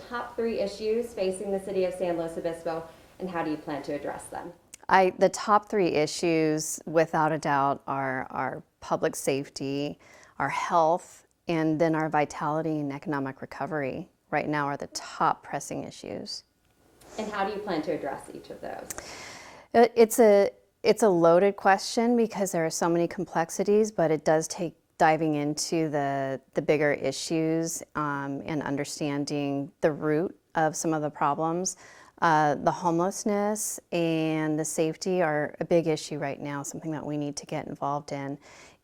top 3 issues facing the city of San Luis Obispo, and how do you plan to address them? The top 3 issues, without a doubt, are our public safety, our health, and then our vitality and economic recovery. Right now are the top pressing issues. And how do you plan to address each of those? It's a loaded question because there are so many complexities, but it does take diving into the bigger issues and understanding the root of some of the problems. The homelessness and the safety are a big issue right now, something that we need to get involved in.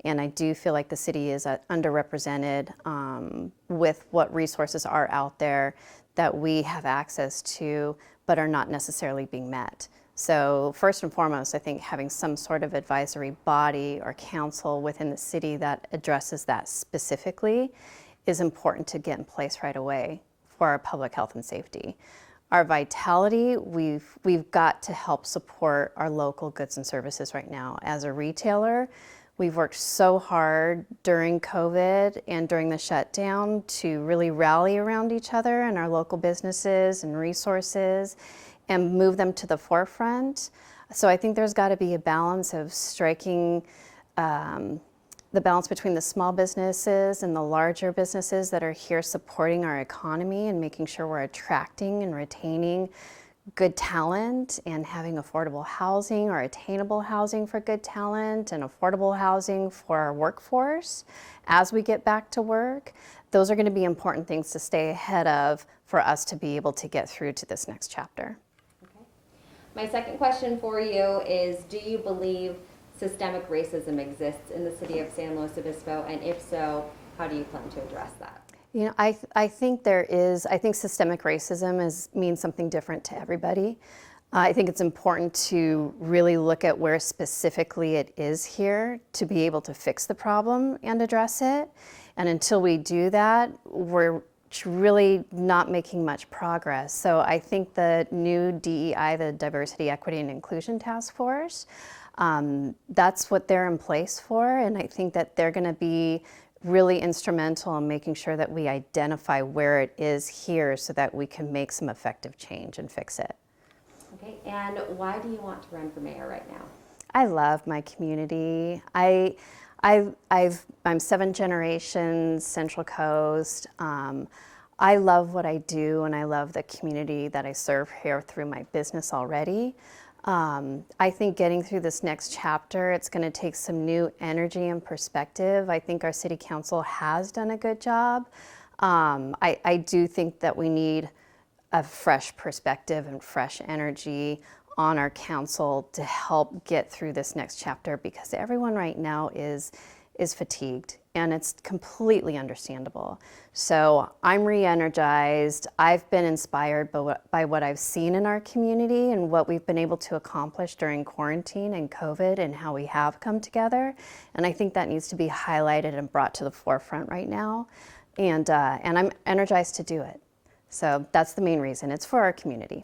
And I do feel like the city is underrepresented with what resources are out there that we have access to, but are not necessarily being met. So first and foremost, I think having some sort of advisory body or council within the city that addresses that specifically is important to get in place right away for our public health and safety. Our vitality, we've got to help support our local goods and services right now. As a retailer, we've worked so hard during COVID and during the shutdown to really rally around each other and our local businesses and resources and move them to the forefront. So I think there's got to be a balance of striking the balance between the small businesses and the larger businesses that are here supporting our economy and making sure we're attracting and retaining good talent and having affordable housing or attainable housing for good talent and affordable housing for our workforce as we get back to work. Those are going to be important things to stay ahead of for us to be able to get through to this next chapter. Okay. My second question for you is, do you believe systemic racism exists in the city of San Luis Obispo, and if so, how do you plan to address that? You know, I think there is. I think systemic racism means something different to everybody. I think it's important to really look at where specifically it is here to be able to fix the problem and address it. And until we do that, we're really not making much progress. So I think the new DEI, the Diversity, Equity, and Inclusion Task Force, that's what they're in place for. And I think that they're going to be really instrumental in making sure that we identify where it is here so that we can make some effective change and fix it. Okay, and why do you want to run for mayor right now? I love my community. I'm 7 generations Central Coast. I love what I do, and I love the community that I serve here through my business already. I think getting through this next chapter, it's going to take some new energy and perspective. I think our city council has done a good job. I do think that we need a fresh perspective and fresh energy on our council to help get through this next chapter, because everyone right now is fatigued, and it's completely understandable. So I'm re-energized. I've been inspired by what I've seen in our community and what we've been able to accomplish during quarantine and COVID and how we have come together. And I think that needs to be highlighted and brought to the forefront right now. And I'm energized to do it. So that's the main reason. It's for our community.